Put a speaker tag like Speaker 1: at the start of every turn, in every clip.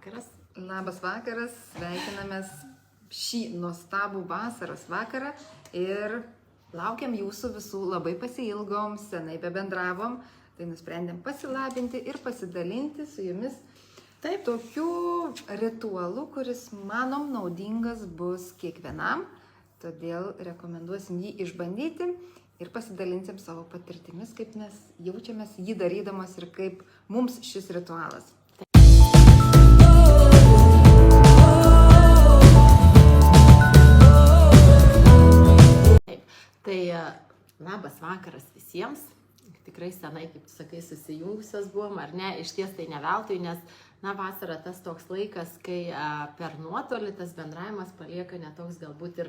Speaker 1: vakaras.
Speaker 2: Labas vakaras, sveikinamės šį nuostabų vasaros vakarą ir laukiam jūsų visų, labai pasiilgom, senai bebendravom, tai nusprendėm pasilabinti ir pasidalinti su jumis tokiu ritualu, kuris manom naudingas bus kiekvienam, todėl rekomenduosim jį išbandyti ir pasidalinsim savo patirtimis, kaip mes jaučiamės jį darydamas ir kaip mums šis ritualas.
Speaker 1: Tai labas vakaras visiems. Tikrai senai, kaip tu sakai, susijungusios buvom, ar ne? Iš ties tai ne veltui, nes vasara tas toks laikas, kai per nuotolį tas bendravimas palieka netoks galbūt ir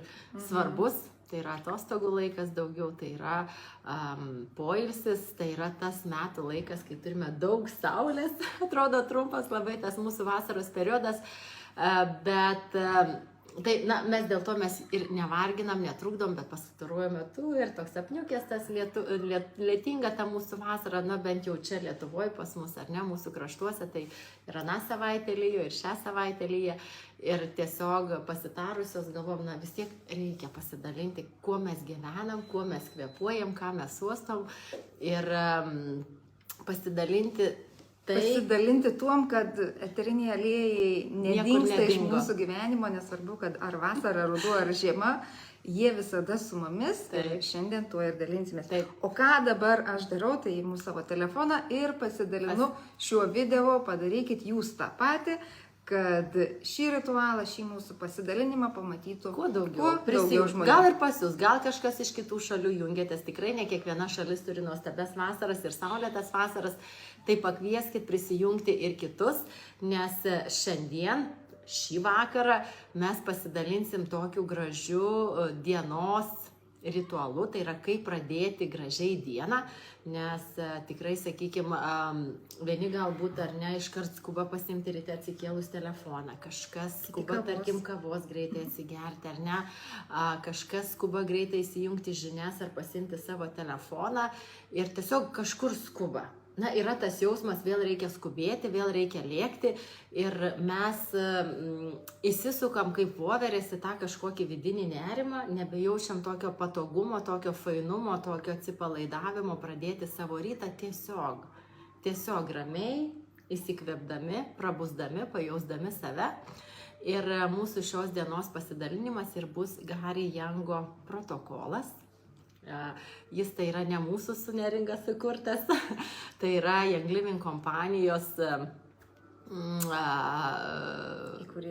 Speaker 1: svarbus. Tai yra atostogų laikas daugiau, tai yra poilsis, tai yra tas metų laikas, kai turime daug saulės. Atrodo trumpas labai tas mūsų vasaros periodas, bet tai, mes dėl to mes ir nevarginam, netrukdom, bet pastaruoju metu ir toks apniukęs tas lietinga ta mūsų vasara, bent jau čia Lietuvoje pas mus, ar ne, mūsų kraštuose, tai ir aną savaitę lyjo, ir šią savaitę lyja, ir tiesiog pasitarusios galvom, vis tiek reikia pasidalinti, kuo mes gyvenam, kuo mes kvėpuojam, ką mes uostom ir pasidalinti
Speaker 2: tuom, kad eteriniai aliejai nedingsta iš mūsų gyvenimo, nesvarbu, kad ar vasara, ruduo, ar žiema, jie visada su mumis ir šiandien tuo ir dalinsimės. O ką dabar aš darau, tai imu savo telefoną ir pasidalinu šiuo video, padarykit jūs tą patį, kad šį ritualą, šį mūsų pasidalinimą pamatytų
Speaker 1: kuo daugiau žmonių. Gal ir pas jūs, gal kažkas iš kitų šalių jungiatės, tikrai ne kiekviena šalis turi nuostabias vasaras ir saulėtas vasaras, tai pakvieskit prisijungti ir kitus, nes šiandien, šį vakarą mes pasidalinsim tokiu gražiu dienos ritualu, tai yra kaip pradėti gražiai dieną, nes tikrai, sakykime, vieni galbūt ar ne iškart skuba pasimti ryte atsikėlus telefoną, kažkas skuba, tarkim, kavos greitai atsigerti, ar ne, kažkas skuba greitai įsijungti žinias ar pasimti savo telefoną ir tiesiog kažkur skuba. Yra tas jausmas, vėl reikia skubėti, vėl reikia lėkti ir mes įsisukam kaip voverės į tą kažkokį vidinį nerimą, nebejaučiam tokio patogumo, tokio fainumo, tokio atsipalaidavimo pradėti savo rytą tiesiog ramiai, įsikvėpdami, prabusdami, pajausdami save. Ir mūsų šios dienos pasidalinimas ir bus Gary Youngo protokolas. Jis tai yra ne mūsų su Neringa sukurtas, tai yra Young Living kompanijos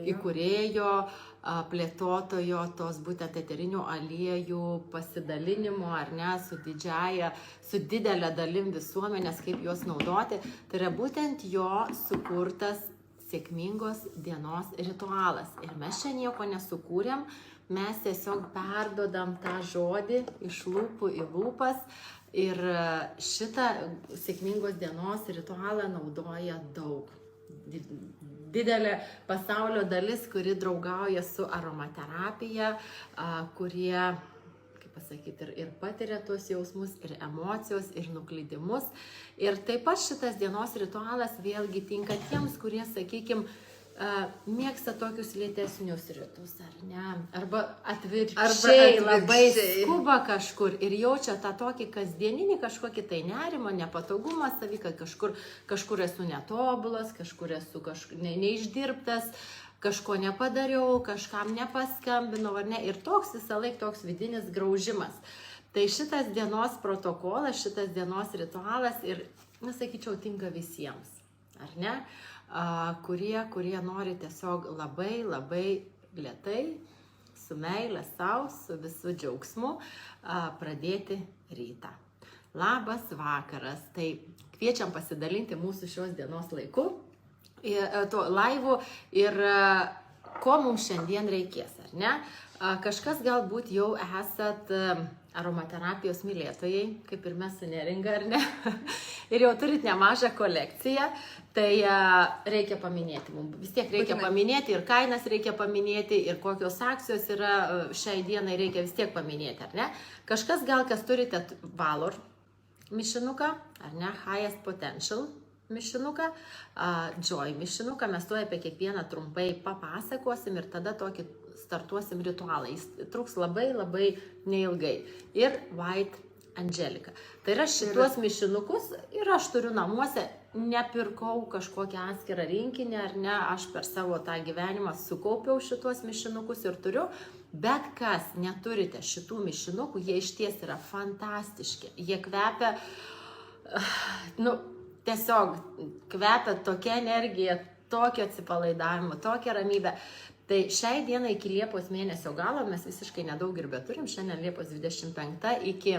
Speaker 1: įkūrėjo, plėtotojo, tos būtent eterinių aliejų pasidalinimo, ar ne, su didelė dalim visuomenės, kaip juos naudoti. Tai yra būtent jo sukurtas sėkmingos dienos ritualas. Ir mes čia nieko nesukūrėm, mes tiesiog perdodam tą žodį iš lūpų į lūpas ir šitą sėkmingos dienos ritualą naudoja daug. Didelė pasaulio dalis, kuri draugauja su aromaterapija, kurie, kaip pasakyti, ir patiria tuos jausmus, ir emocijos, ir nuklydimus. Ir taip pat šitas dienos ritualas vėlgi tinka tiems, kurie, sakykime, mėgsta tokius lėtesnius rytus, ar ne? Arba atvirkščiai labai skuba kažkur ir jaučia tą tokį kasdieninį kažkokį tai nerimą, nepatogumą savį, kad kažkur esu netobulas, kažkur esu neišdirbtas, kažko nepadariau, kažkam nepaskambinau, ar ne? Ir toks visą laiką toks vidinis graužimas. Tai šitas dienos protokolas, šitas dienos ritualas ir, sakyčiau, tinka visiems, ar ne? Kurie nori tiesiog labai lėtai, su meile sau, su visu džiaugsmu pradėti rytą. Labas vakaras, tai kviečiam pasidalinti mūsų šios dienos laiku, laivu ir ko mums šiandien reikės, ar ne? Kažkas galbūt jau esat aromaterapijos mylėtojai, kaip ir mes su Neringa, ar ne? Ir jau turit nemažą kolekciją, tai reikia paminėti. Mums vis tiek reikia paminėti ir kainas reikia paminėti, ir kokios akcijos yra šiai dienai reikia vis tiek paminėti, ar ne? Kažkas gal, kas turite Valor mišinuką, ar ne, Highest Potential, mišinuką, Joy mišinuką, mes tuoj apie kiekvieną trumpai papasakosim ir tada tokį startuosim ritualą. Jis truks labai labai neilgai. Ir White Angelica. Tai yra šituos mišinukus ir aš turiu namuose, nepirkau kažkokią atskirą rinkinį ar ne, aš per savo tą gyvenimą sukaupiau šituos mišinukus ir turiu. Bet kas neturite šitų mišinukų, jie išties yra fantastiški. Jie kvepia, tiesiog kvepia tokia energija, tokio atsipalaidavimo, tokia ramybė. Tai šiai dienai iki Liepos mėnesio galo, mes visiškai nedaug ir beturim, šiandien Liepos 25 iki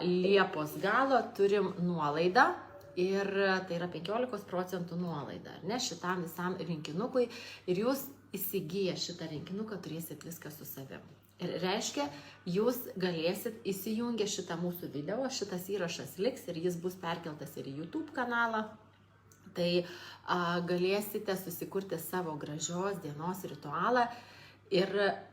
Speaker 1: Liepos galo turim nuolaidą ir tai yra 15% nuolaida, ne, šitam visam rinkinukui ir jūs įsigiję šitą rinkinuką turėsit viską su savim. Ir reiškia, jūs galėsit įsijungę šitą mūsų video, šitas įrašas liks ir jis bus perkeltas ir į YouTube kanalą. Tai galėsite susikurti savo gražios dienos ritualą ir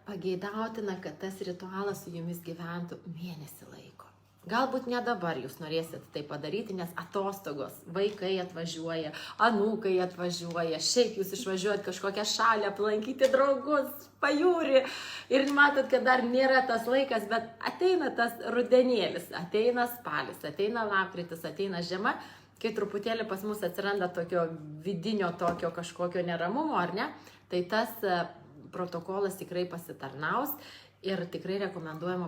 Speaker 1: pageidautina, kad tas ritualas su jumis gyventų mėnesį laiko. Galbūt ne dabar jūs norėsit tai padaryti, nes atostogos, vaikai atvažiuoja, anūkai atvažiuoja, šiaip jūs išvažiuojat kažkokią šalį, aplankyti draugus, pajūrį ir matot, kad dar nėra tas laikas, bet ateina tas rudenėlis, ateina spalis, ateina lapkritis, ateina žiema, kai truputėlį pas mus atsiranda tokio vidinio tokio kažkokio neramumo, ar ne, tai tas protokolas tikrai pasitarnaus ir tikrai rekomenduojama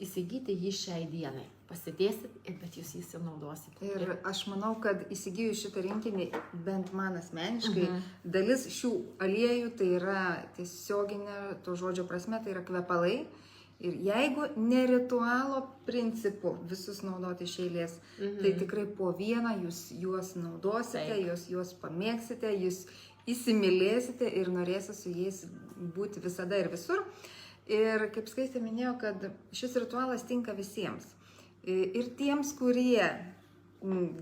Speaker 1: įsigyti jį šiai dienai. Pasidėsit, bet jūs jį naudosit.
Speaker 2: Ir aš manau, kad įsigijus šitą rinkinį, bent man asmeniškai, dalis šių aliejų tai yra tiesioginė to žodžio prasme, tai yra kvepalai. Ir jeigu ne ritualo principu visus naudoti iš eilės, tai tikrai po vieną jūs juos naudosite, juos pamėgsite, jūs įsimylėsite ir norėsite su jais būti visada ir visur. Ir kaip Skaistė minėjo, kad šis ritualas tinka visiems. Ir tiems, kurie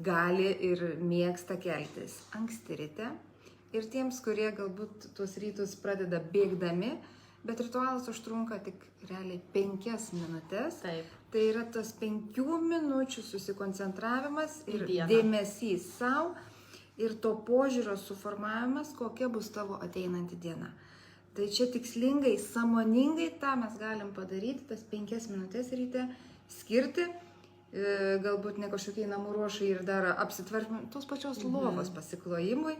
Speaker 2: gali ir mėgsta keltis anksti ryte, ir tiems, kurie galbūt tuos rytus pradeda bėgdami, bet ritualas užtrunka tik realiai 5 minutės.
Speaker 1: Taip.
Speaker 2: Tai yra tas 5 minučių susikoncentravimas ir dėmesys savo ir to požiūrio suformavimas, kokia bus tavo ateinanti diena. Tai čia tikslingai, sąmoningai tą mes galim padaryti, tas 5 minutės ryte skirti, galbūt ne kažkokiai namų ruošai ir dar apsitvarkymui, tos pačios lovos pasiklojimui,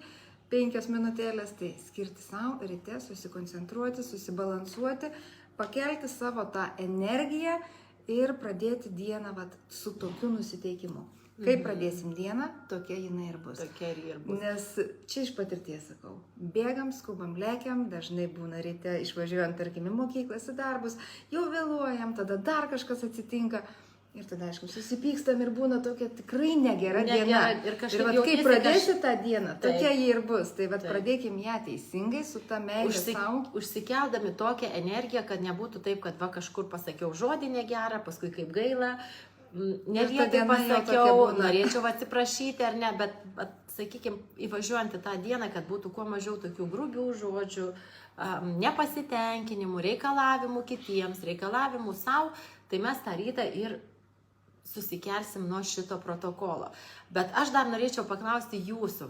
Speaker 2: 5 minutėlės, tai skirti savo ryte, susikoncentruoti, susibalansuoti, pakelti savo tą energiją ir pradėti dieną su tokiu nusiteikimu. Kai pradėsim dieną, tokia jinai ir bus. Nes čia iš patirties sakau, bėgam, skubam, lekiam, dažnai būna ryte išvažiuojant, tarkim, į mokyklas, į darbus, jau vėluojam, tada dar kažkas atsitinka. Ir tada, aišku, susipykstam ir būna tokia tikrai negera diena. Ir kai pradėsi tą dieną, tokia jį ir bus. Tai pradėkim ją teisingai, su ta meile savo.
Speaker 1: Užsikeldami tokią energiją, kad nebūtų taip, kad kažkur pasakiau žodį negerą, paskui kaip gaila, ne vietoj pasakiau, norėčiau atsiprašyti ar ne, bet sakykime, įvažiuojant į tą dieną, kad būtų kuo mažiau tokių grubių žodžių, nepasitenkinimų, reikalavimų kitiems, reikalavimų savo, tai mes tą rytą ir susikelsim nuo šito protokolo. Bet aš dar norėčiau paklausti jūsų,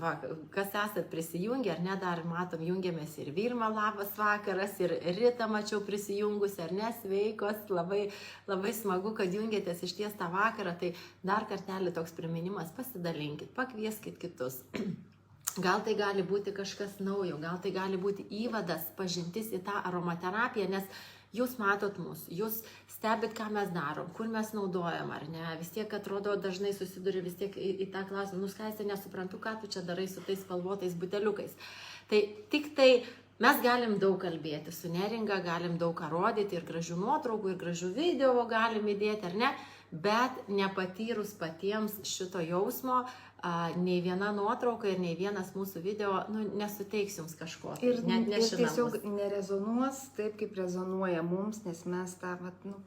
Speaker 1: kas esat prisijungę, ar ne, dar matom, jungiamės ir Vilma, labas vakaras, ir Rita mačiau prisijungusi, ar ne, sveikos, labai, labai smagu, kad jungiatės iš ties tą vakarą, tai dar kartelį toks priminimas, pasidalinkit, pakvieskit kitus. Gal tai gali būti kažkas naujo, gal tai gali būti įvadas, pažintis į tą aromaterapiją, nes jūs matot mus, jūs stebit, ką mes darom, kur mes naudojam, ar ne, vis tiek atrodo dažnai susiduri vis tiek į tą klausimą, Skaistė, nesuprantu, ką tu čia darai su tais spalvotais buteliukais. Tai tik tai mes galim daug kalbėti su Neringa, galim daug ką rodyti ir gražių nuotraukų, ir gražių video galim įdėti, ar ne, bet nepatyrus patiems šito jausmo, nei viena nuotrauka ir nei vienas mūsų video nesuteiks jums kažko.
Speaker 2: Ir tiesiog nerezonuos taip, kaip rezonuoja mums, nes mes tą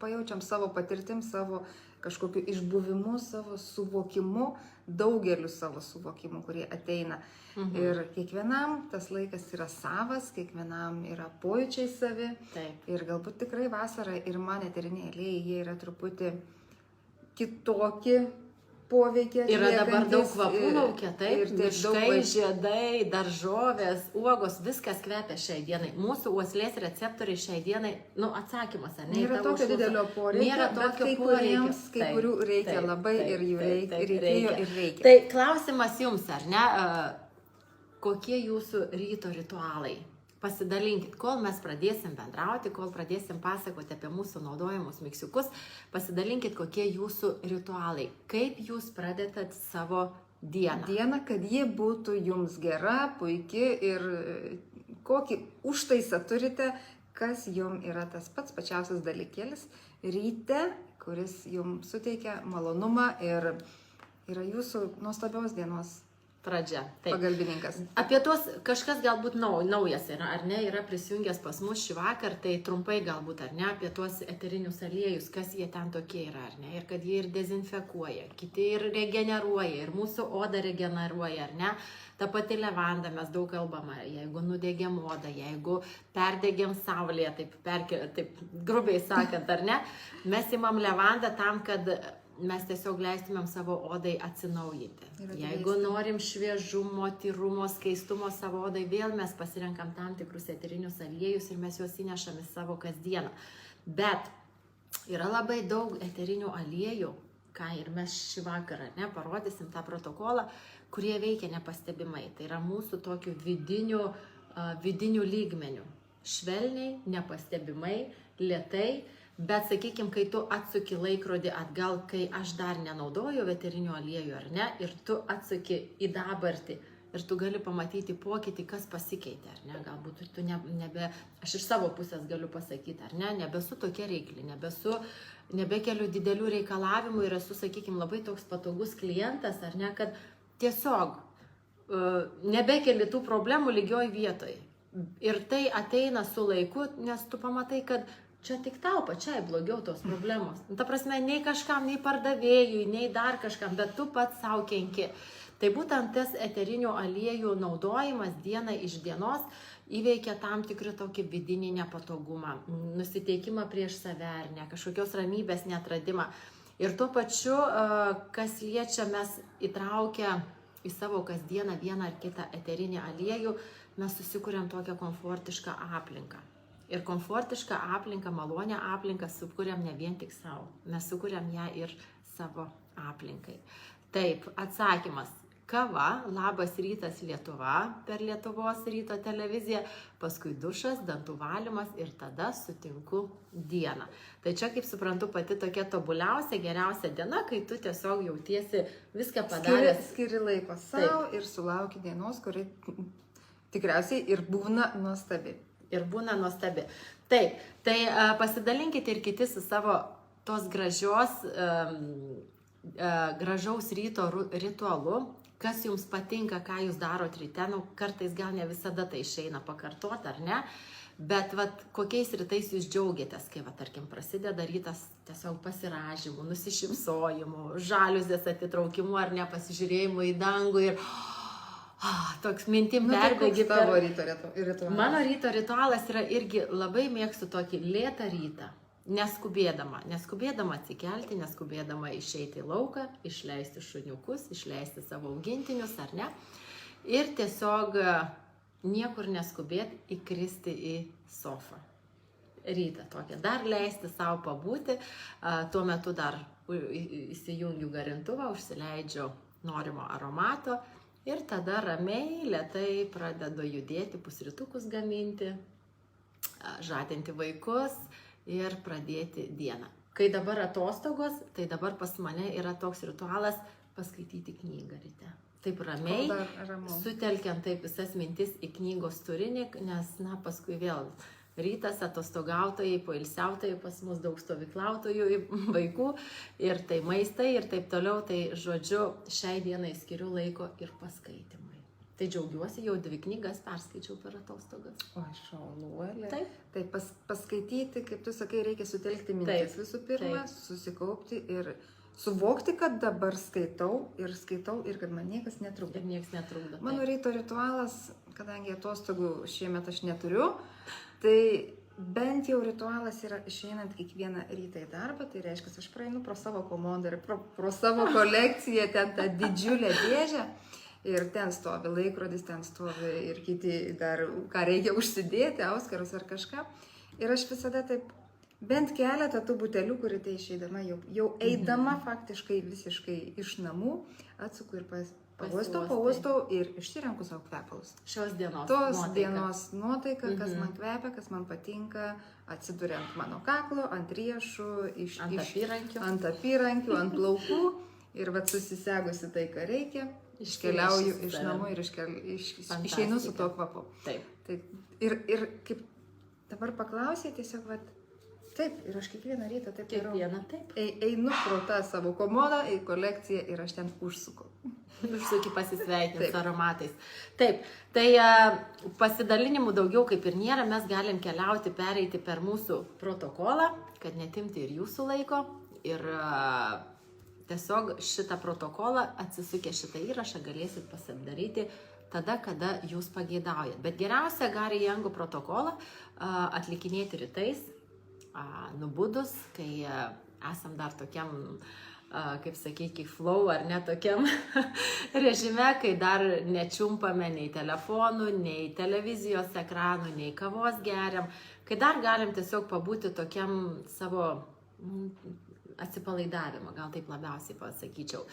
Speaker 2: pajaučiam savo patirtim, savo kažkokiu išbuvimu, savo suvokimu, daugeliu savo suvokimų, kurie ateina. Ir kiekvienam tas laikas yra savas, kiekvienam yra pojūčiai savi.
Speaker 1: Taip.
Speaker 2: Ir galbūt tikrai vasara ir man eteriniai aliejai, jie yra truputį kitokie poveikį
Speaker 1: Yra dabar daug
Speaker 2: atliekantis
Speaker 1: kvapų laukia, taip,
Speaker 2: ir tiek daug
Speaker 1: miškai, žiedai, daržovės, uogos, viskas kvepia šiai dienai. Mūsų uoslės receptoriai šiai dienai, atsakymas, ar ne?
Speaker 2: Nėra tokio didelio poreikio,
Speaker 1: Nėra
Speaker 2: bet
Speaker 1: tokio
Speaker 2: kai kuriems, kai kurių reikia labai ir jų reikėjo ir reikia.
Speaker 1: Tai klausimas jums, ar ne, kokie jūsų ryto ritualai? Pasidalinkit, kol mes pradėsim bendrauti, kol pradėsim pasakoti apie mūsų naudojamus miksiukus, pasidalinkit, kokie jūsų ritualai, kaip jūs pradedat savo dieną.
Speaker 2: Diena, kad ji būtų jums gera, puiki ir kokį užtaisą turite, kas jums yra tas pats pačiausias dalykėlis ryte, kuris jums suteikia malonumą ir yra jūsų nuostabios dienos
Speaker 1: pradžia. Taip.
Speaker 2: Pagalbininkas.
Speaker 1: Apie tuos kažkas galbūt naujas yra, ar ne, yra prisijungęs pas mus šį vakar, tai trumpai galbūt, ar ne, apie tuos eterinius aliejus, kas jie ten tokie yra, ar ne, ir kad jie ir dezinfekuoja, kiti ir regeneruoja, ir mūsų odą regeneruoja, ar ne. Ta pati levanda, mes daug kalbame, jeigu nudegėm odą, jeigu perdegėm saulėje, taip grubiai sakant, ar ne, mes imam levandą tam, kad mes tiesiog leistumėm savo odai atsinaujinti. Jeigu norim šviežumo, tyrumo, skaistumo savo odai, vėl mes pasirenkam tam tikrus eterinius aliejus ir mes juos įnešam į savo kasdieną. Bet yra labai daug eterinių aliejų, ką ir mes šį vakarą parodysim tą protokolą, kurie veikia nepastebimai. Tai yra mūsų tokių vidinių lygmenių. Švelniai, nepastebimai, lėtai. Bet, sakykime, kai tu atsuki laikrodį atgal, kai aš dar nenaudoju veterinių aliejų, ar ne, ir tu atsuki į dabartį ir tu gali pamatyti pokytį, kas pasikeitė, ar ne, galbūt tu aš iš savo pusės galiu pasakyti, ar ne, nebesu tokia reikli, nebekeliu didelių reikalavimų ir esu, sakykime, labai toks patogus klientas, ar ne, kad tiesiog nebekeli tų problemų lygioj vietoj. Ir tai ateina su laiku, nes tu pamatai, kad čia tik tau pačiai blogiau tos problemos. Ta prasme, nei kažkam, nei pardavėjui, nei dar kažkam, bet tu pats savo kenki. Tai būtent tas eterinių aliejų naudojimas diena iš dienos įveikia tam tikrą tokį vidinį nepatogumą, nusiteikimą prieš save, ar ne, kažkokios ramybės netradimą. Ir tuo pačiu, kas liečia, mes įtraukę į savo kasdieną vieną ar kitą eterinį aliejų, mes susikuriam tokią komfortišką aplinką. Ir komfortišką aplinką, malonę aplinką sukuriam ne vien tik savo, mes sukuriam ją ir savo aplinkai. Taip, atsakymas. Kava, labas rytas Lietuva per Lietuvos ryto televiziją, paskui dušas, dantų valymas ir tada sutinku dieną. Tai čia, kaip suprantu, pati tokia tobuliausia, geriausia diena, kai tu tiesiog jautiesi viską padaręs.
Speaker 2: Skiri laiko savo ir sulauki dienos, kuri tikriausiai ir būna nuostabi.
Speaker 1: Ir būna nuostabi. Taip, tai pasidalinkite ir kiti su savo tos gražaus ryto ritualu, kas jums patinka, ką jūs darot ryte, kartais gal ne visada tai išeina pakartoti, ar ne, bet kokiais rytais jūs džiaugiatės, kai, tarkim, prasideda rytas tiesiog pasiražymu, nusišypsojimu, žaliuzės atitraukimu ar ne, pasižiūrėjimu į dangų ir toks mintim perbėgi.
Speaker 2: Tavo ryto ritualas?
Speaker 1: Mano ryto ritualas yra irgi labai mėgstu tokį lėtą rytą, neskubėdama atsikelti, neskubėdama išeiti į lauką, išleisti šuniukus, išleisti savo augintinius, ar ne, ir tiesiog niekur neskubėti įkristi į sofą. Rytą tokia, dar leisti savo pabūti, tuo metu dar įsijungiu garintuvą, užsileidžiu norimo aromato, ir tada ramiai, lėtai pradedu judėti, pusrytukus gaminti, žadinti vaikus ir pradėti dieną. Kai dabar atostogos, tai dabar pas mane yra toks ritualas paskaityti knygą ryte. Taip ramiai, sutelkiant taip visas mintis į knygos turinį, nes, paskui vėl rytas atostogautojai, poilsiautojai, pas mus daug stovyklautojų vaikų ir tai maistai ir taip toliau, tai žodžiu, šiai dienai skiriu laiko ir paskaitimui. Tai džiaugiuosi, jau 2 knygas perskaičiau per atostogas.
Speaker 2: O, šaunuolė.
Speaker 1: Taip.
Speaker 2: Tai paskaityti, kaip tu sakai, reikia sutelkti mintis visų pirma, susikaupti ir suvokti, kad dabar skaitau ir kad man niekas netrukdo.
Speaker 1: Ir niekas netrukdo.
Speaker 2: Mano ryto ritualas, kadangi atostogų šiemet aš neturiu, tai bent jau ritualas yra išeinant kiekvieną rytą į darbą, tai reiškia, aš praeinu pro savo komodą ir pro savo kolekciją, ten tą didžiulę dėžę ir ten stovi laikrodis, ten stovi ir kiti dar, ką reikia užsidėti, auskarus ar kažką. Ir aš visada taip bent keletą tų butelių, kurį tai išeidama, jau eidama faktiškai visiškai iš namų, atsuku ir pauostau ir išsirenku savo kvepalus.
Speaker 1: Šios dienos
Speaker 2: Tos
Speaker 1: nuotaika.
Speaker 2: dienos nuotaika, kas man kvepia, kas man patinka, atsiduria ant mano kaklo, ant riešų, ant apyrankių, ant plaukų ir vat susisegusi tai, ką reikia, iškeliauju iš namų ir išeinu su tuo kvapu.
Speaker 1: Taip.
Speaker 2: Ir kaip dabar klausė, tiesiog vat, taip, ir aš kiekvieną rytą taip darau. Einu pro tą savo komodą, į kolekciją ir aš ten užsuku.
Speaker 1: Užsuki pasisveikinti su aromatais. Taip, tai pasidalinimų daugiau kaip ir nėra, mes galim keliauti, pereiti per mūsų protokolą, kad netimti ir jūsų laiko. Ir tiesiog šitą protokolą, atsisukę šitą įrašą, galėsit pasidaryti tada, kada jūs pageidaujat. Bet geriausia Gary Youngo protokolą atlikinėti rytais, nubudus, kai esam dar tokiam, kaip sakyti, flow ar ne tokiam režime, kai dar nečiumpame nei telefonų, nei televizijos ekranų, nei kavos geriam, kai dar galim tiesiog pabūti tokiam savo atsipalaidavimą, gal taip labiausiai pasakyčiau.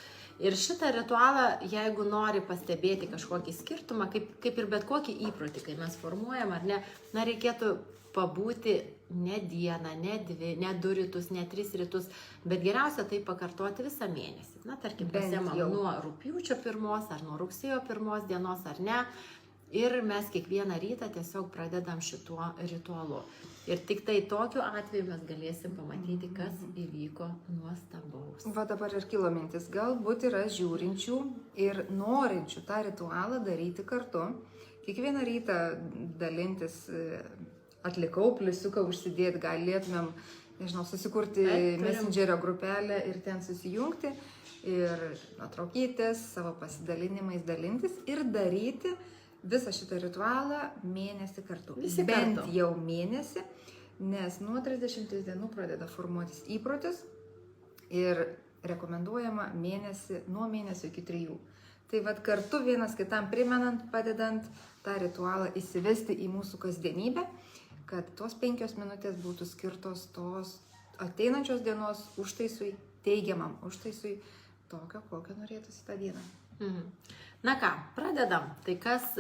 Speaker 1: Ir šitą ritualą, jeigu nori pastebėti kažkokį skirtumą, kaip ir bet kokį įprotį, kai mes formuojam ar ne, reikėtų pabūti ne dieną, ne 2, ne 2 rytus, ne 3 rytus, bet geriausia tai pakartoti visą mėnesį. Tarkim, pasiemam nuo rugpjūčio 1 ar nuo rugsėjo 1 dienos ar ne. Ir mes kiekvieną rytą tiesiog pradedam šituo ritualu. Ir tik tai tokiu atveju mes galėsim pamatyti, kas įvyko nuostabaus.
Speaker 2: Va dabar ir kilo mintis, galbūt yra žiūrinčių ir norinčių tą ritualą daryti kartu. Kiekvieną rytą dalintis, atlikau, pliusiuką užsidėti, galėtumėm, nežinau, susikurti Messengerio grupelę ir ten susijungti ir nuotraukytis, savo pasidalinimais dalintis ir daryti visą šitą ritualą mėnesį kartu. Bent jau mėnesį, nes nuo 30 dienų pradeda formuotis įprotis ir rekomenduojama nuo mėnesio iki 3. Tai vat kartu vienas kitam primenant, padedant tą ritualą įsivesti į mūsų kasdienybę, kad tos 5 minutės būtų skirtos tos ateinančios dienos užtaisui, teigiamam užtaisui, tokio, kokio norėtųsi tą dieną.
Speaker 1: Na ką, pradedam. Tai kas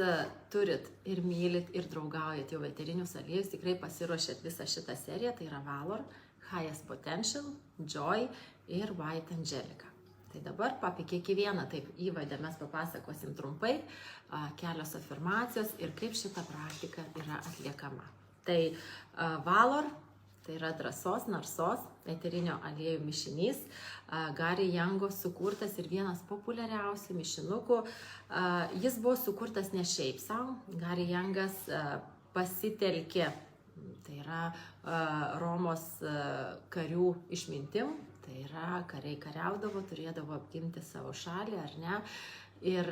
Speaker 1: turit ir mylit ir draugaujat jau eterinius aliejus, tikrai pasiruošėt visą šitą seriją, tai yra Valor, Highest Potential, Joy ir White Angelica. Tai dabar apie kiekvieną taip įvadę mes papasakosim trumpai, kelios afirmacijos ir kaip šita praktika yra atliekama. Tai Valor, tai yra drąsos, narsos, eterinio aliejų mišinys, Gary Youngo sukurtas ir vienas populiariausių mišinukų. Jis buvo sukurtas ne šiaip savo, Gary Youngas pasitelkė, tai yra Romos karių išmintim, tai yra kariai kariaudavo, turėdavo apginti savo šalį, ar ne? Ir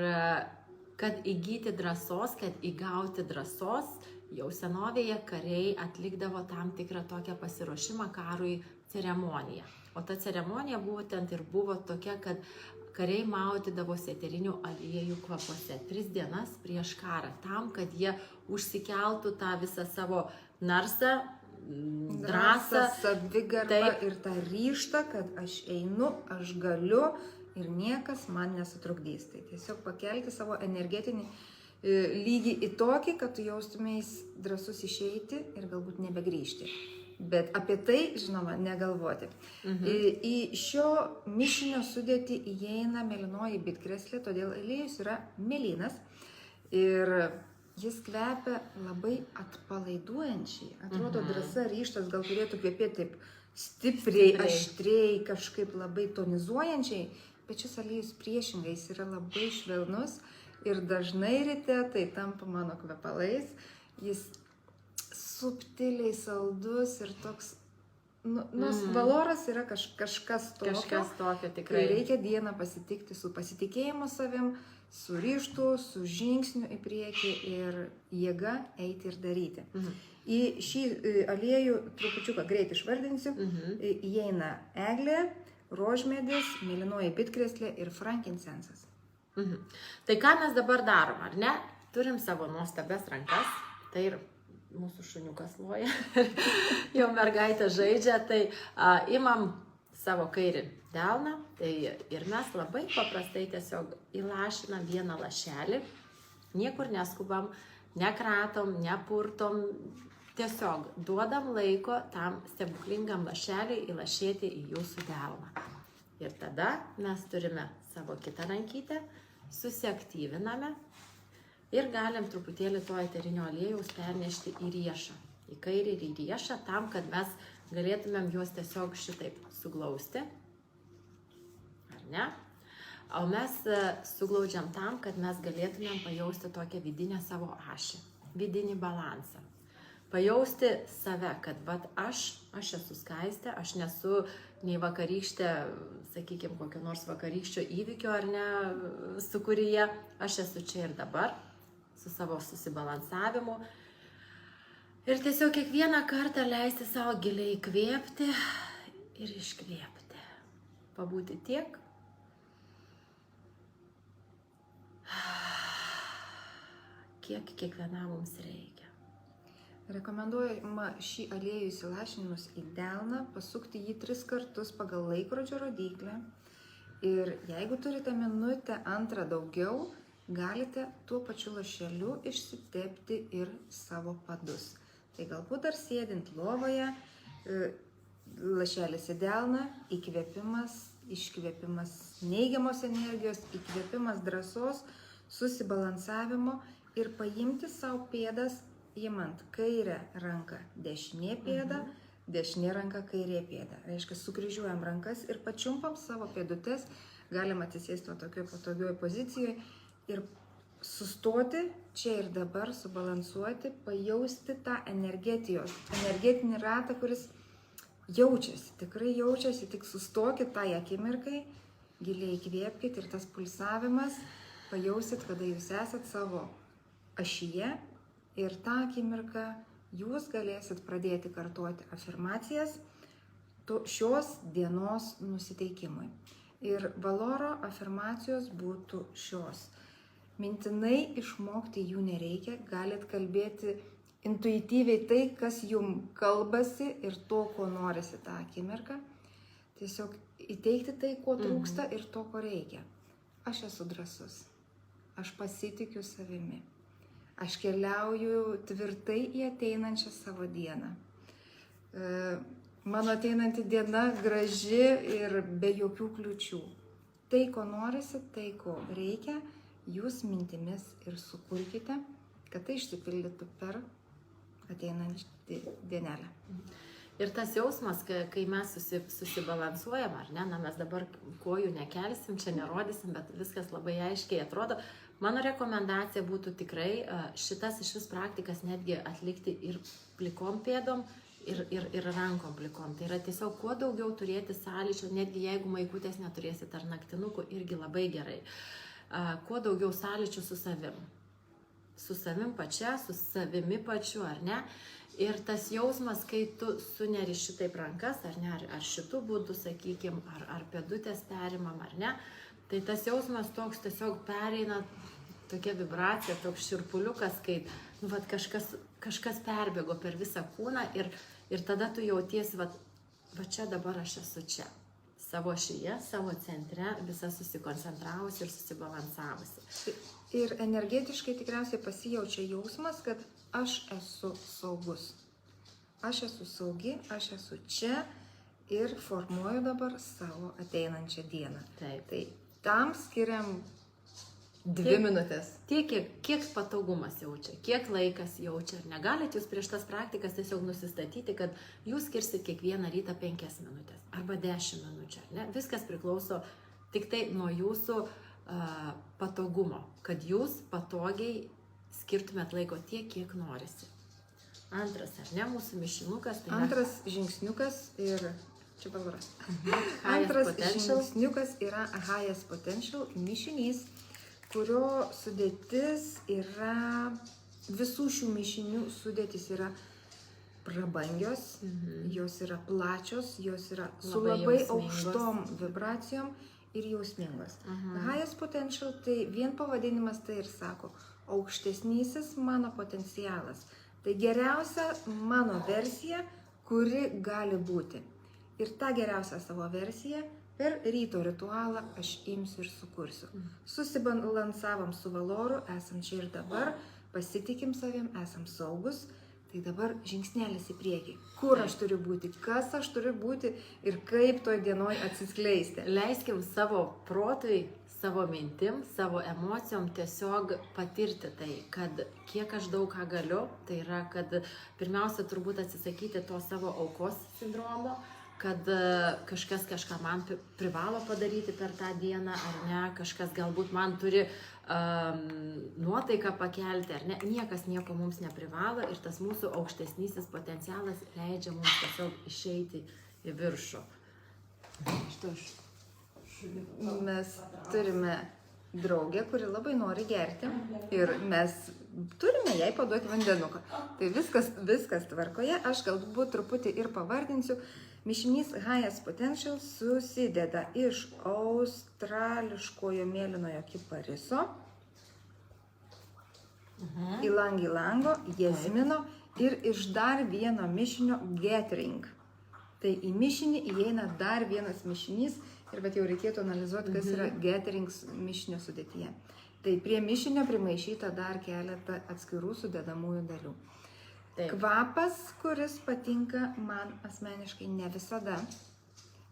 Speaker 1: kad įgyti drąsos, kad įgauti drąsos, jau senovėje kariai atlikdavo tam tikrą tokią pasiruošimą karui ceremoniją. O ta ceremonija būtent ir buvo tokia, kad kariai maudydavosi eterinių aliejų kvapuose 3 dienas prieš karą, tam, kad jie užsikeltų tą visą savo narsą, drąsą,
Speaker 2: savigarbą ir tą ryžtą, kad aš einu, aš galiu ir niekas man nesutrukdys. Tai tiesiog pakelti savo energetinį lygį į tokį, kad tu jaustumės drąsus išeiti ir galbūt nebegrįžti. Bet apie tai, žinoma, negalvoti. Į šio mišinio sudėtį įeina mėlynoji bitkreslė, todėl aliejus yra mėlynas ir jis kvepia labai atpalaiduojančiai. Atrodo, drąsa, ryžtas gal turėtų kvepėti taip stipriai, aštriai, kažkaip labai tonizuojančiai, bet šis aliejus priešingai, jis yra labai švelnus. Ir dažnai ryte tai tampa mano kvepalais, jis subtiliai saldus ir toks Nors valoras yra kažkas tokio.
Speaker 1: Kažkas tokio
Speaker 2: Kai
Speaker 1: tikrai.
Speaker 2: reikia dieną pasitikti su pasitikėjimu savim, su ryžtu, su žingsniu į priekį ir jėga eiti ir daryti. Į šį aliejų trupučiuką greit išvardinsiu. Įeina eglė, rožmedis, mėlynoji bitkreslė ir frankincensas.
Speaker 1: Tai ką mes dabar darom, ar ne? Turim savo nuostabias rankas, tai ir mūsų šuniukas loja, jau mergaitė žaidžia, tai imam savo kairį delną, tai ir mes labai paprastai tiesiog įlašinam vieną lašelį, niekur neskubam, nekratom, nepurtom, tiesiog duodam laiko tam stebuklingam lašeliui įlašėti į jūsų delną. Ir tada mes turime savo kitą rankytę, susiaktyviname ir galim truputėlį to eterinio aliejaus pernešti į riešą, į kairį ir į riešą, tam, kad mes galėtumėm juos tiesiog šitaip suglausti, ar ne? O mes suglaudžiam tam, kad mes galėtumėm pajausti tokią vidinę savo ašį, vidinį balansą. Pajausti save, kad vat aš esu Skaistė, aš nesu nei vakarykštė, sakykime, kokio nors vakarykščio įvykio ar ne sukūryje, aš esu čia ir dabar, su savo susibalansavimu. Ir tiesiog kiekvieną kartą leisti savo giliai įkvėpti ir iškvėpti. Pabūti tiek, kiek kiekvienam mums reikia.
Speaker 2: Rekomenduojama šį aliejų įsilašinimus į delną, pasukti jį 3 kartus pagal laikrodžio rodyklę. Ir jeigu turite minutę, antrą daugiau, galite tuo pačiu lašeliu išsitepti ir savo padus. Tai galbūt dar sėdint lovoje, lašelis į delną, įkvėpimas, iškvėpimas neigiamos energijos, įkvėpimas drąsos, susibalansavimo ir paimti savo pėdas, imant kairę ranką dešinė pėda, dešinė ranka kairė pėda. Reiškia, sukryžiuojam rankas ir pačiumpam savo pėdutes, galim atsisėsti tokioje patogioje pozicijoje ir sustoti čia ir dabar, subalansuoti, pajausti tą energetinį ratą, kuris jaučiasi, tikrai jaučiasi, tik sustokit tai akimirkai, giliai įkvėpkit ir tas pulsavimas, pajausit, kada jūs esat savo ašyje ir tą akimirką jūs galėsit pradėti kartuoti afirmacijas šios dienos nusiteikimui. Ir valoro afirmacijos būtų šios. Mintinai išmokti jų nereikia, galit kalbėti intuityviai tai, kas jum kalbasi ir to, ko norisi tą akimirką. Tiesiog įteikti tai, ko trūksta ir to, ko reikia. Aš esu drąsus, aš pasitikiu savimi, aš keliauju tvirtai į ateinančią savo dieną. Mano ateinanti diena graži ir be jokių kliučių. Tai, ko norisi, tai, ko reikia, jūs mintimis ir sukurkite, kad tai išsipildytų per ateinančią dienelę.
Speaker 1: Ir tas jausmas, kai mes susibalansuojam, ar ne, mes dabar kojų nekelsim, čia nerodysim, bet viskas labai aiškiai atrodo. Mano rekomendacija būtų tikrai šitas iš vis praktikas netgi atlikti ir plikom pėdom, ir rankom plikom. Tai yra tiesiog kuo daugiau turėti sąlyčio, netgi jeigu maikutės neturėsit ar naktinukų, irgi labai gerai. Kuo daugiau sąlyčio su savim. Su savim pačia, su savimi pačiu, ar ne? Ir tas jausmas, kai tu suneri šitaip rankas, ar ne, ar šitų būdų, sakykime, ar pėdutės perimam, ar ne, tai tas jausmas toks tiesiog pereina, tokia vibracija, toks širpuliukas, kai kažkas perbėgo per visą kūną ir tada tu jautiesi, va čia dabar aš esu čia. Savo ašyje, savo centre, visa susikoncentravusi ir susibalansavusi.
Speaker 2: Ir energetiškai tikriausiai pasijaučia jausmas, kad aš esu saugus. Aš esu saugi, aš esu čia ir formuoju dabar savo ateinančią dieną.
Speaker 1: Taip.
Speaker 2: Tai tam skiriam 2 minutės.
Speaker 1: Tiek, kiek patogumas jaučia, kiek laikas jaučia. Negalit jūs prieš tas praktikas tiesiog nusistatyti, kad jūs skirsit kiekvieną rytą 5 minutės arba 10 minučių. Ne? Viskas priklauso tik tai nuo jūsų patogumo, kad jūs patogiai skirtumėt laiko tiek, kiek norisi. Antras, ar ne, mūsų mišinukas. Tai
Speaker 2: Antras žingsniukas ir čia Barbara.
Speaker 1: Highest
Speaker 2: Antras
Speaker 1: Potential.
Speaker 2: žingsniukas yra Highest Potential mišinys, kurio sudėtis yra, visų šių mišinių sudėtis yra prabangios, jos yra plačios, jos yra su labai aukštom vibracijom ir jausmingos. Highest Potential, tai vien pavadinimas tai ir sako, aukštesnysis mano potencialas. Tai geriausia mano versija, kuri gali būti. Ir tą geriausią savo versiją per ryto ritualą aš imsiu ir sukursiu. Susibalansavom su Valoru, esam čia ir dabar, pasitikim savim, esam saugus. Tai dabar žingsnelis į priekį. Kur aš turiu būti, kas aš turiu būti ir kaip toj dienoj atsiskleisti.
Speaker 1: Leiskim savo protui, savo mintim, savo emocijom tiesiog patirti tai, kad kiek aš daug ką galiu, tai yra, kad pirmiausia turbūt atsisakyti to savo aukos sindromo, kad kažkas kažką man privalo padaryti per tą dieną, ar ne, kažkas galbūt man turi nuotaiką pakelti, ar ne, niekas nieko mums neprivalo ir tas mūsų aukštesnysis potencialas leidžia mums tiesiog išeiti į viršų.
Speaker 2: Mes turime draugę, kuri labai nori gerti ir mes turime jai paduoti vandenuką. Tai viskas tvarkoje, aš galbūt truputį ir pavardinsiu. Mišinys Highest Potential susideda iš australiškojo mėlynojo kipariso, ilang-ilango, jazmino ir iš dar vieno mišinio Gathering. Tai į mišinį įeina dar vienas mišinys ir bet jau reikėtų analizuoti, kas yra Gathering mišinio sudėtyje. Tai prie mišinio primaišyta dar keletą atskirų sudedamųjų dalių. Taip. Kvapas, kuris patinka man asmeniškai ne visada,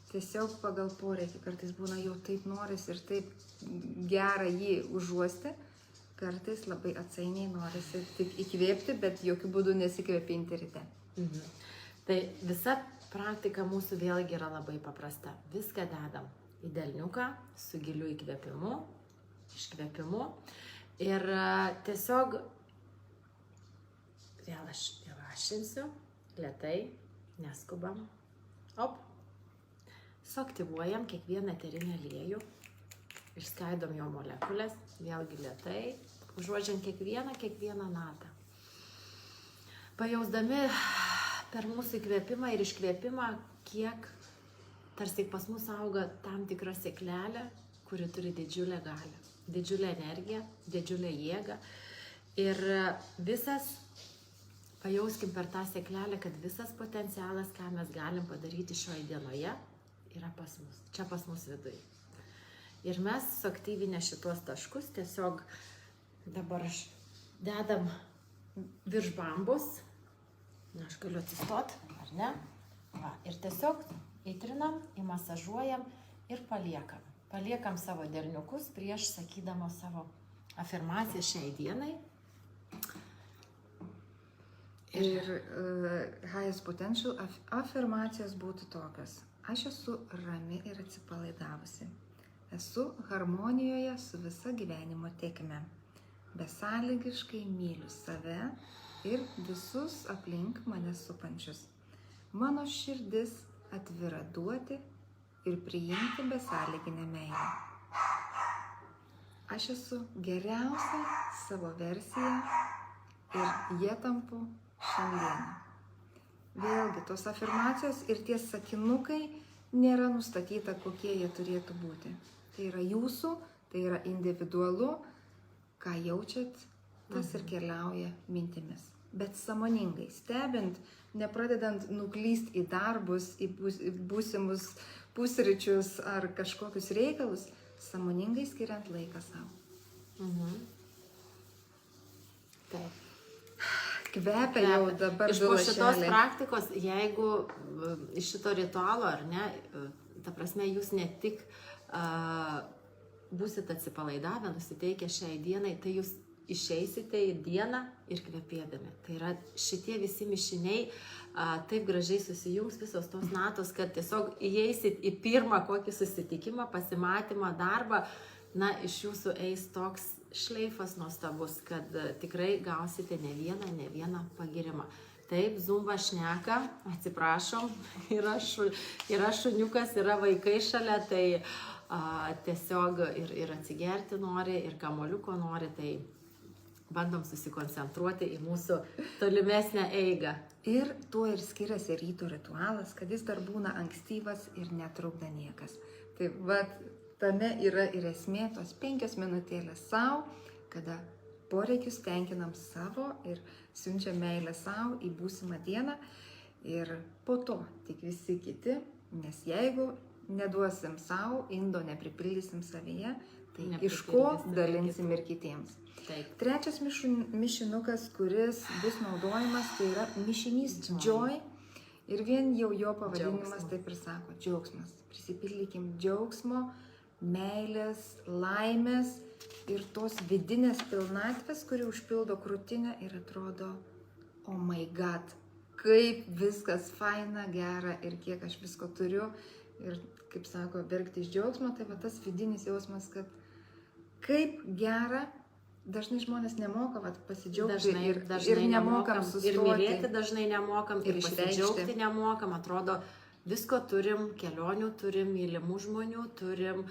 Speaker 2: tiesiog pagal poreikį, kartais būna jau taip noris ir taip gera jį užuosti, kartais labai atsainiai norisi tik įkvėpti, bet jokių būdų nesikvėpinti ryte.
Speaker 1: Tai visa praktika mūsų vėlgi yra labai paprasta. Viską dedam į delniuką su giliu įkvėpimu, iškvėpimu ir tiesiog vėl aš įlašinsiu, lėtai, neskubam. Op. Suaktyvuojam kiekvieną eterinį aliejų, išskaidom jo molekulės, vėlgi lėtai, užuodžiant kiekvieną natą. Pajausdami per mūsų įkvėpimą ir iškvėpimą, kiek tarsi pas mus auga tam tikra sėklelė, kuri turi didžiulę galią, didžiulę energiją, didžiulę jėgą. Ir pajauskim per tą sėklelę, kad visas potencialas, ką mes galim padaryti šioje dienoje, yra pas mus, čia pas mus viduje. Ir mes suaktyvinę šitos taškus tiesiog dabar dedam virš bambos. Na, aš galiu atsistot, ar ne? Va, ir tiesiog įtrinam, įmasažuojam ir paliekam. Paliekam savo delniukus prieš sakydama savo afirmaciją šiai dienai.
Speaker 2: Ir Highest Potential afirmacijos būtų tokios. Aš esu rami ir atsipalaidavusi. Esu harmonijoje su visa gyvenimo tėkme. Besąlygiškai myliu save ir visus aplink mane supančius. Mano širdis atvira duoti ir priimti besąlyginę meilę. Aš esu geriausia savo versija ir jie tampu šiandieną. Vėlgi, tos afirmacijos ir tie sakinukai nėra nustatyta, kokie jie turėtų būti. Tai yra jūsų, tai yra individualu, ką jaučiat, tas ir keliauja mintimis. Bet sąmoningai, stebint, nepradedant nuklysti į darbus, į būsimus pusryčius ar kažkokius reikalus, sąmoningai skiriant laiką savo.
Speaker 1: Taip.
Speaker 2: Kvepia jau dabar
Speaker 1: iš po šitos praktikos, jeigu iš šito ritualo, ar ne, ta prasme, jūs ne tik būsit atsipalaidavę, nusiteikę šiai dienai, tai jūs išeisite į dieną ir kvepėdami. Tai yra šitie visi mišiniai taip gražiai susijungs visos tos natos, kad tiesiog įeisit į pirmą kokį susitikimą, pasimatymą, darbą, na, iš jūsų eis toks šleifas nuostabus, kad tikrai gausite ne vieną pagirimą. Taip, zumba šneka, atsiprašom, yra šuniukas, yra vaikai šalia, tai tiesiog ir atsigerti nori, ir kamoliuko nori, tai bandom susikoncentruoti į mūsų tolimesnę eigą.
Speaker 2: Ir tuo ir skiriasi ryto ritualas, kad jis dar būna ankstyvas ir netrukda niekas. Tai vat, tame yra ir esmė, tos 5 minutėlės savo, kada poreikius tenkinam savo ir siunčiam meilę savo į būsimą dieną. Ir po to tik visi kiti, nes jeigu neduosim savo, indo nepripildysim savyje, tai iš ko dalinsim ir kitiems.
Speaker 1: Taip.
Speaker 2: Trečias mišinukas, kuris bus naudojamas, tai yra mišinys Joy. Ir vien jau jo pavadinimas taip ir sako, džiaugsmas. Prisipildykim džiaugsmo, meilės, laimės ir tos vidinės pilnatvės, kuri užpildo krūtinę ir atrodo, oh my god, kaip viskas faina, gera ir kiek aš visko turiu. Ir kaip sako, verkti iš džiaugsmo, tai va tas vidinis jausmas, kad kaip gera. Dažnai žmonės nemoka pasidžiaugti ir nemokam sustoti.
Speaker 1: Ir mylėti dažnai nemokam, ir pasidžiaugti nemokam. Atrodo, visko turim, kelionių turim, mylimų žmonių turim,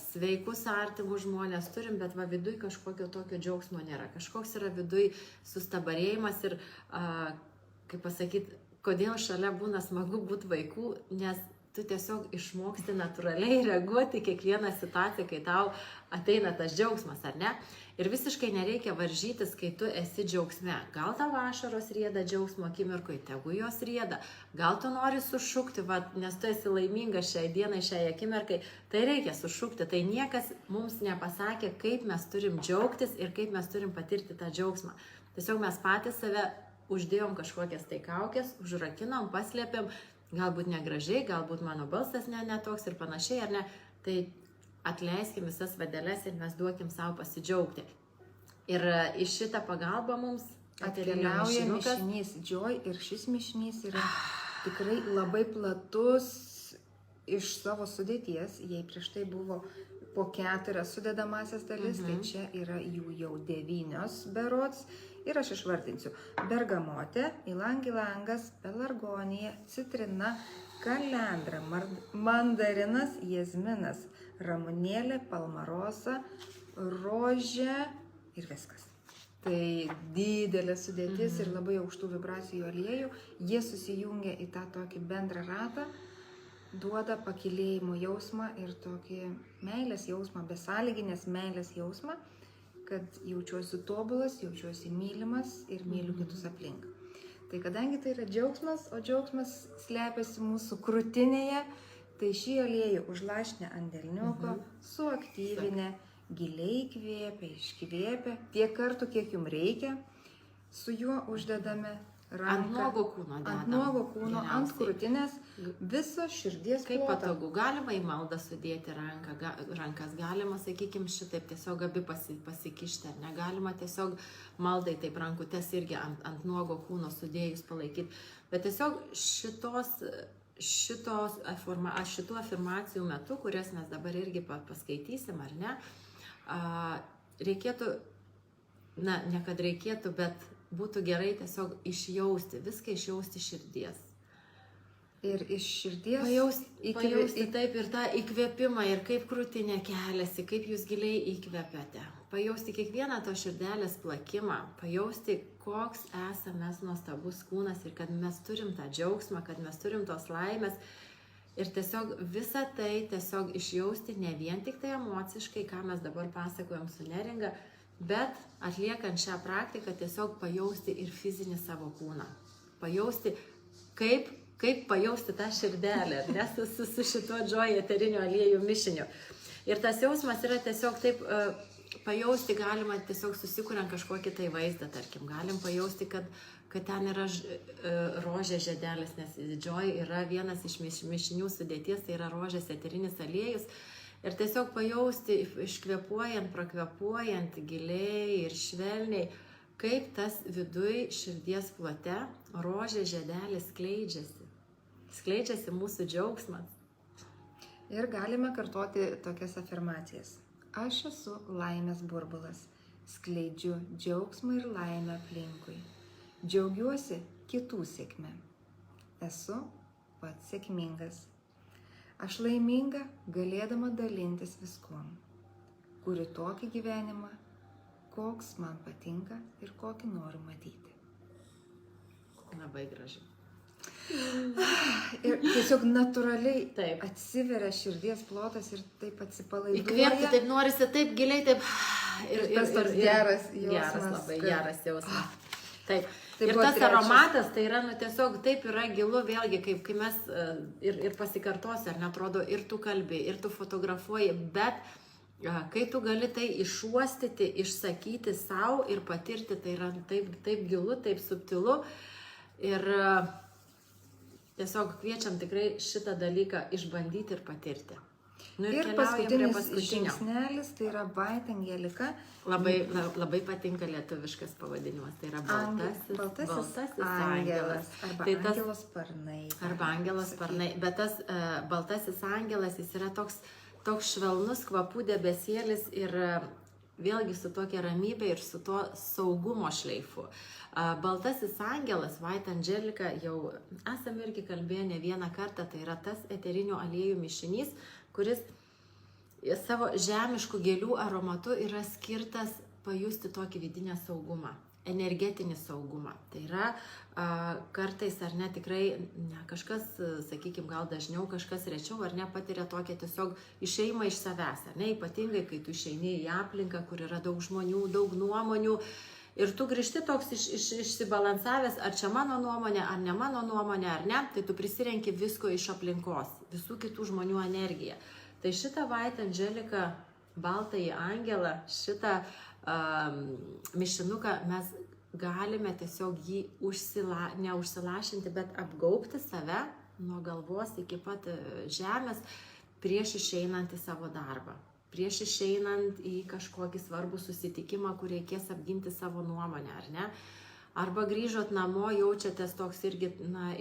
Speaker 1: sveikus artimus žmonės turim, bet va viduj kažkokio tokio džiaugsmo nėra. Kažkoks yra viduj sustabarėjimas ir, kaip pasakyti, kodėl šalia būna smagu būti vaikų, nes tu tiesiog išmoksti natūraliai reaguoti kiekvieną situaciją, kai tau ateina tas džiaugsmas, ar ne? Ir visiškai nereikia varžytis, kai tu esi džiaugsme. Gal tavo ašaros rieda džiaugsmo akimirkoj, tegu jos rieda. Gal tu nori sušukti, nes tu esi laimingas šiai dienai, šiai akimirkai, tai reikia sušukti. Tai niekas mums nepasakė, kaip mes turim džiaugtis ir kaip mes turim patirti tą džiaugsmą. Tiesiog mes patys save uždėjom kažkokias tai kaukės, užrakinom, paslėpėm, galbūt negražiai, galbūt mano balsas netoks ir panašiai, ar ne? Tai atleiskim visas vadeles ir mes duokim savo pasidžiaugti. Ir iš šitą pagalbą mums
Speaker 2: atkeliauja mišinys Joy ir šis mišinys yra tikrai labai platus iš savo sudėties. Jei prieš tai buvo po 4 sudedamasias dalis, tai čia yra jų jau 9 berods. Ir aš išvardinsiu: bergamotė, ilang-ilangas, pelargonija, citrina, kalendra, mandarinas, jazminas, ramunėlė, palmarosa, rožė ir viskas. Tai didelė sudėtis ir labai aukštų vibracijų aliejų. Jie susijungia į tą tokį bendrą ratą, duoda pakylėjimo jausmą ir tokį meilės jausmą, besąlyginės meilės jausmą, kad jaučiuosi tobulas, jaučiuosi mylimas ir myliu kitus aplink. Tai kadangi tai yra džiaugsmas, o džiaugsmas slepiasi mūsų krūtinėje, tai šį aliejų užlašinę ant delniuko, suaktyvinę, giliai įkvėpę, iškvėpę, tiek kartų, kiek jums reikia, su juo uždedame ranką.
Speaker 1: Ant nuogo kūno dedam.
Speaker 2: Ant nuogo kūno, ant krūtinės, viso širdies
Speaker 1: kaip
Speaker 2: plotą.
Speaker 1: patogu. Galima į maldą sudėti rankas, galima, sakykime, šitaip tiesiog abi pasikišti, ar negalima tiesiog maldai taip rankutės irgi ant nuogo kūno sudėjus palaikyti. Bet tiesiog šitų afirmacijų metu, kurias mes dabar irgi paskaitysim, ar ne, reikėtų, ne kad reikėtų, bet būtų gerai tiesiog išjausti, viską išjausti širdies.
Speaker 2: Ir iš širdies
Speaker 1: pajausti taip ir tą įkvėpimą, ir kaip krūtinė keliasi, kaip jūs giliai įkvepiate. Pajausti kiekvieną to širdelės plakimą, pajausti, koks esame mes nuostabus kūnas ir kad mes turim tą džiaugsmą, kad mes turim tos laimės. Ir tiesiog visą tai tiesiog išjausti ne vien tik tai emociškai, ką mes dabar pasakojam su Neringa, bet atliekant šią praktiką tiesiog pajausti ir fizinį savo kūną. Pajausti, kaip pajausti tą širdelę, nes su šituo Joy eteriniu aliejų mišiniu. Ir tas jausmas yra tiesiog taip, pajausti galima tiesiog susikuriant kažkokį tai vaizdą, tarkim. Galim pajausti, kad ten yra rožės žiedelis, nes Joy yra vienas iš mišinių sudėties, tai yra rožės eterinis aliejus. Ir tiesiog pajausti, iškvepuojant, prakvepuojant giliai ir švelniai, kaip tas viduj širdies plote rožės žiedelis skleidžiasi. Skleidžiasi mūsų džiaugsmas.
Speaker 2: Ir galime kartoti tokias afirmacijas. Aš esu laimės burbulas, skleidžiu džiaugsmą ir laimę aplinkui. Džiaugiuosi kitų sėkme. Esu pats sėkmingas. Aš laiminga, galėdama dalintis viskuom. Kuriu tokį gyvenimą, koks man patinka ir kokį noriu matyti.
Speaker 1: Labai gražu.
Speaker 2: Ir tiesiog natūraliai
Speaker 1: Taip.
Speaker 2: atsiveria širdies plotas ir taip atsipalaiduoja.
Speaker 1: Įkvėpti, taip norisi, taip giliai, taip.
Speaker 2: Ir tas toks geras jausmas.
Speaker 1: Geras, labai geras jausmas. Taip.
Speaker 2: Tai
Speaker 1: ir
Speaker 2: buvo
Speaker 1: tas
Speaker 2: trečias.
Speaker 1: aromatas, tai yra, tiesiog taip yra gilu, vėlgi, kai mes ir pasikartosi, ar netrodo, ir tu kalbi, ir tu fotografuoji, bet kai tu gali tai išuostyti, išsakyti savo ir patirti, tai yra taip gilu, taip subtilu. Ir tiesiog kviečiam tikrai šitą dalyką išbandyti ir patirti.
Speaker 2: Ir paskutinis žingsnelis, tai yra White Angelika.
Speaker 1: Labai patinka lietuviškas pavadinimas, tai yra baltasis angelas.
Speaker 2: Arba
Speaker 1: tai tas,
Speaker 2: angelo sparnai.
Speaker 1: Arba angelo sparnai. Bet tas baltasis angelas, jis yra toks švelnus kvapų debesėlis ir vėlgi su tokia ramybė ir su to saugumo šleifu. Baltasis angelas, White Angelica, jau esame irgi kalbėję ne vieną kartą, tai yra tas eterinių aliejų mišinys, kuris savo žemiškų gėlių aromatu yra skirtas pajusti tokį vidinę saugumą, energetinį saugumą. Tai yra kartais ar ne tikrai, kažkas, sakykime, gal dažniau, kažkas rečiau, ar ne patiria tokią tiesiog išeimą iš savęs, ar ne, ypatingai, kai tu išeini į aplinką, kur yra daug žmonių, daug nuomonių. Ir tu grįžti toks išsibalansavęs, ar čia mano nuomonė, ar ne mano nuomonė, ar ne, tai tu prisirenki visko iš aplinkos, visų kitų žmonių energiją. Tai šitą White Angelica, baltąjį angelą, šitą mišinuką mes galime tiesiog jį neužsilašinti, bet apgaubti save nuo galvos iki pat žemės prieš išeinant į savo darbą. Prieš išeinant į kažkokį svarbų susitikimą, kur reikės apginti savo nuomonę, ar ne? Arba grįžot namo, jaučiatės toks irgi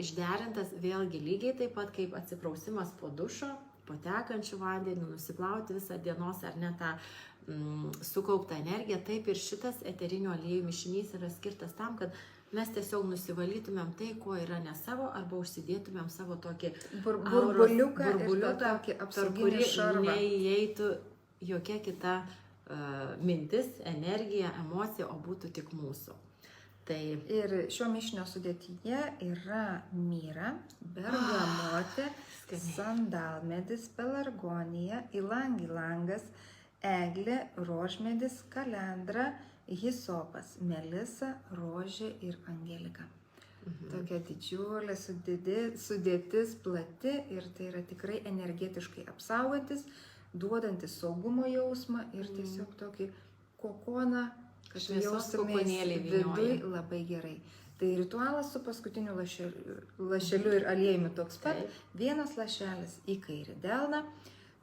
Speaker 1: išderintas, vėlgi lygiai taip pat kaip atsiprausimas po dušo, po tekančių vandenį, nusiplauti visą dienos ar ne tą sukauptą energiją. Taip ir šitas eterinių aliejų mišinys yra skirtas tam, kad mes tiesiog nusivalytumėm tai, ko yra ne savo, arba užsidėtumėm savo tokį
Speaker 2: burbuliuką, tokį apsauginį šarvą.
Speaker 1: Neįeitų jokia kita mintis, energija, emocija, o būtų tik mūsų. Tai...
Speaker 2: Ir šio mišinio sudėtyje yra myra, bergamotė, sandalmedis, pelargonija, ilang-ilangas, eglė, rožmedis, kalendra, hisopas, melisa, rožė ir angelika. Tokia didžiulė sudėtis, plati ir tai yra tikrai energetiškai apsaugantis, duodantis saugumo jausmą ir tiesiog tokį kokoną, kad jaustumės viduj labai gerai. Tai ritualas su paskutiniu lašeliu ir aliejumi toks pat. Vienas lašelis į kairį delną,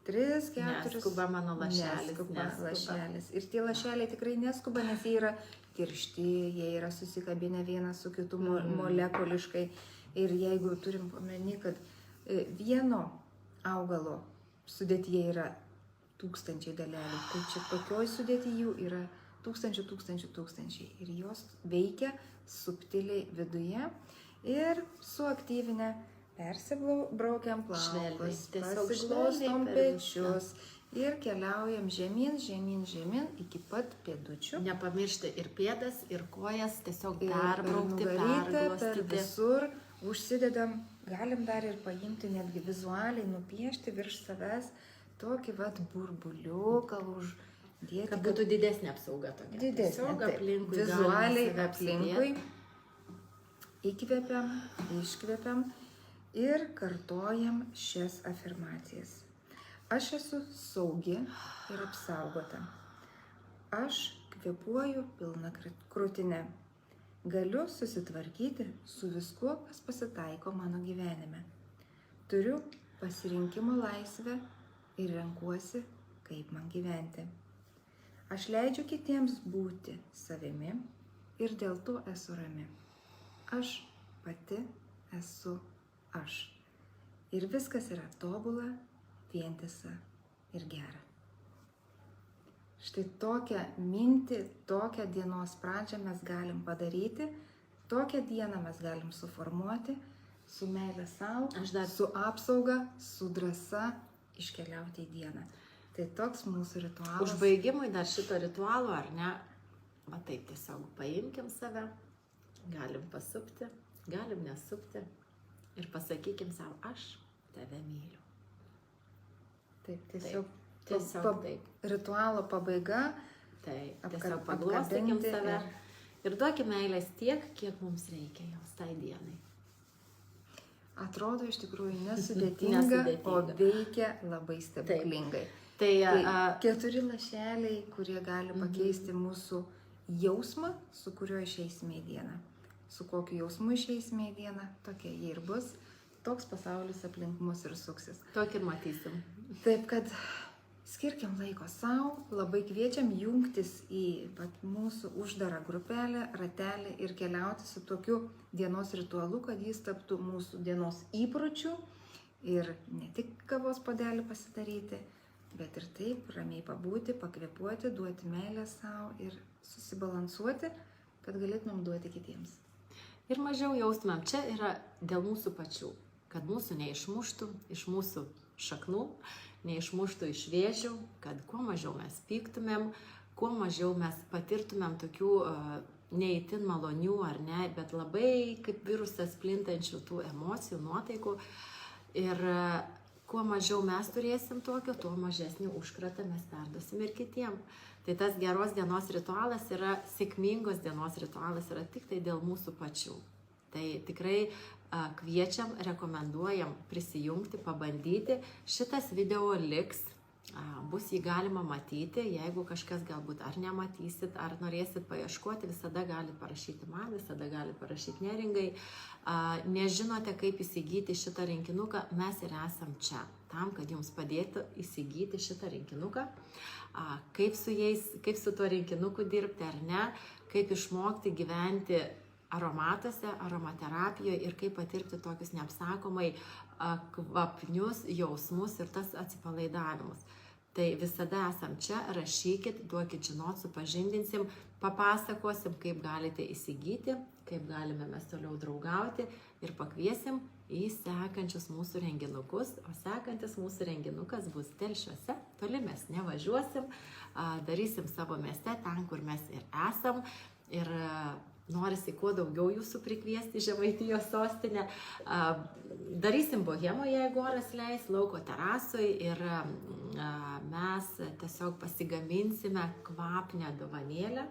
Speaker 2: 3-4...
Speaker 1: Neskuba mano lašelis.
Speaker 2: Lašelis. Ir tie lašeliai tikrai neskuba, nes jie yra tiršti, jie yra susikabinę vienas su kitu molekuliškai. Ir jeigu turim omeny, kad vieno augalo sudėtyje yra 1000 dalelių, tai čia tokioj sudėtyje jų yra tūkstančiai. Ir jos veikia subtiliai viduje ir suaktyvinę persibraukiam plaukus, pasiglostom pečius ir keliaujam žemyn iki pat pėdučių.
Speaker 1: Nepamiršti ir pėdas, ir kojas, tiesiog perbraukti,
Speaker 2: per visur. Užsidedam, galim dar ir paimti, netgi vizualiai nupiešti virš savęs tokį burbuliuką uždėti.
Speaker 1: Kad būtų didesnė apsauga tokia.
Speaker 2: Didesnė,
Speaker 1: aplinkui,
Speaker 2: vizualiai aplinkui. Įkvepiam, iškvepiam ir kartojam šias afirmacijas. Aš esu saugi ir apsaugota. Aš kvėpuoju pilna krūtine. Galiu susitvarkyti su viskuo, kas pasitaiko mano gyvenime. Turiu pasirinkimo laisvę ir renkuosi, kaip man gyventi. Aš leidžiu kitiems būti savimi ir dėl to esu rami. Aš pati esu aš. Ir viskas yra tobula, vientisa ir gera. Štai tokią mintį, tokią dienos pradžią mes galim padaryti tokią dieną mes galim suformuoti su meilė savo,
Speaker 1: Aš dar-
Speaker 2: su apsauga, su drąsa iškeliauti į dieną. Tai toks mūsų ritualas.
Speaker 1: Užbaigimui dar šito ritualo, ar ne? Va taip, tiesiog paimkim save, galim pasupti, galim nesupti ir pasakykim savo, aš tave myliu.
Speaker 2: Taip, tiesiog,
Speaker 1: Tiesiog taip.
Speaker 2: ritualo pabaiga.
Speaker 1: Tai
Speaker 2: Apkab-
Speaker 1: tiesiog paglostykim
Speaker 2: apkabinti
Speaker 1: save ir duokim meilės tiek, kiek mums reikia jos tai dienai.
Speaker 2: Atrodo iš tikrųjų nesudėtinga,
Speaker 1: Nesudėtinga.
Speaker 2: o veikia labai stebuklingai.
Speaker 1: Tai,
Speaker 2: Tai 4 lašeliai, kurie gali pakeisti mūsų jausmą, su kuriuo išeisime į dieną. Su kokiu jausmu išeisime į dieną, tokia jie ir bus. Toks pasaulis aplink mus ir suksis.
Speaker 1: tokį ir matysim.
Speaker 2: Taip kad skirkim laiko savo, labai kviečiam jungtis į mūsų uždarą grupelę, ratelį ir keliauti su tokiu dienos ritualu, kad jis taptų mūsų dienos įpročiu ir ne tik kavos puodelį pasidaryti, bet ir taip ramiai pabūti, pakvėpuoti, duoti meilę savo ir susibalansuoti, kad galėtumėm duoti kitiems.
Speaker 1: Ir mažiau jaustumėm, čia yra dėl mūsų pačių, kad mūsų neišmuštų iš mūsų šaknų, neišmuštų iš vėžių, kad kuo mažiau mes pyktumėm, kuo mažiau mes patirtumėm tokių neįtin malonių ar ne, bet labai kaip virusas plintančių tų emocijų, nuotaikų. Ir kuo mažiau mes turėsim tokio, tuo mažesnį užkratą mes perduosim ir kitiem. Tai tas geros dienos ritualas yra, sėkmingos dienos ritualas yra tik tai dėl mūsų pačių. Tai tikrai kviečiam, rekomenduojam prisijungti, pabandyti. Šitas video liks, bus jį galima matyti, jeigu kažkas galbūt ar nematysit, ar norėsit paieškoti, visada galite parašyti man, visada galite parašyti Neringai. Nežinote, kaip įsigyti šitą rinkinuką, mes ir esam čia, tam, kad jums padėtų įsigyti šitą rinkinuką, kaip su tuo rinkinuku dirbti ar ne, kaip išmokti gyventi aromatuose, aromaterapijoje ir kaip patirti tokius neapsakomai kvapnius jausmus ir tas atsipalaidavimus. Tai visada esam čia, rašykit, duokit žinot, supažindinsim, papasakosim, kaip galite įsigyti, kaip galime mes toliau draugauti ir pakviesim į sekančius mūsų renginukus. O sekantis mūsų renginukas bus Telšiuose, toli mes nevažiuosim, darysim savo mieste, ten, kur mes ir esam. Ir norisi kuo daugiau jūsų prikviesti Žemaitijos sostinę. Darysim bohemoje, jeigu oras leis, lauko terasoj ir mes tiesiog pasigaminsime kvapnią dovanėlę.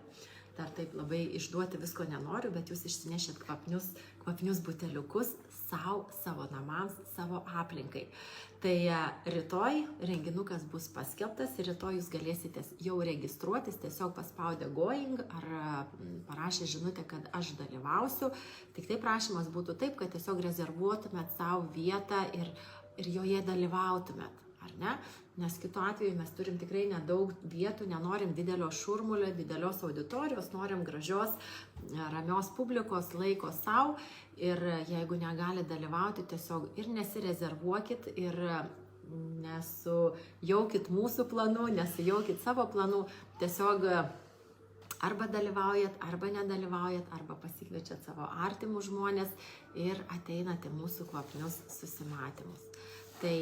Speaker 1: Dar taip labai išduoti visko nenoriu, bet jūs išsinešit kvapnius buteliukus savo namams, savo aplinkai. Tai rytoj renginukas bus paskelbtas ir rytoj jūs galėsite jau registruotis, tiesiog paspaudę going ar parašę žinutę, kad aš dalyvausiu. Tik tai prašymas būtų taip, kad tiesiog rezervuotumėt savo vietą ir joje dalyvautumėt, ar ne? Nes kitu atveju mes turim tikrai nedaug vietų, nenorim didelio šurmulio, didelios auditorijos, norim gražios, ramios publikos, laiko savo. Ir jeigu negali dalyvauti, tiesiog ir nesirezervuokit ir nesujaukit mūsų planų, nesujaukit savo planų. Tiesiog arba dalyvaujat, arba nedalyvaujat, arba pasikviečiat savo artimus žmonės ir ateinate mūsų kvapnius susimatymus. Tai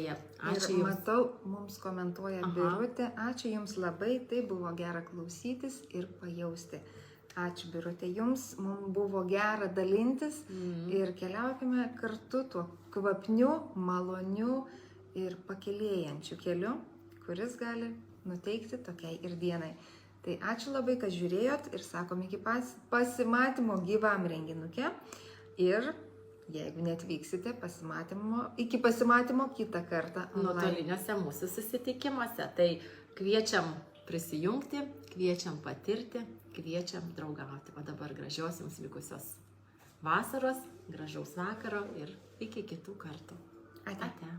Speaker 1: ačiū
Speaker 2: ir
Speaker 1: jums.
Speaker 2: Matau, mums komentuoja Birutė. Ačiū jums labai, tai buvo gera klausytis ir pajausti. Ačiū Birutė jums, mums buvo gera dalintis ir keliaukime kartu tuo kvapniu, maloniu ir pakilėjančiu keliu, kuris gali nuteikti tokiai ir dienai. Tai ačiū labai, kad žiūrėjot ir sakom iki pasimatymo gyvam renginuke ir jeigu netvyksite iki pasimatymo kitą kartą
Speaker 1: nuotoliniuose mūsų susitikimuose. Tai kviečiam prisijungti, kviečiam patirti, kviečiam draugauti. O dabar gražios jums likusios vasaros, gražaus vakaro ir iki kitų kartų.
Speaker 2: Ate.
Speaker 1: Ate.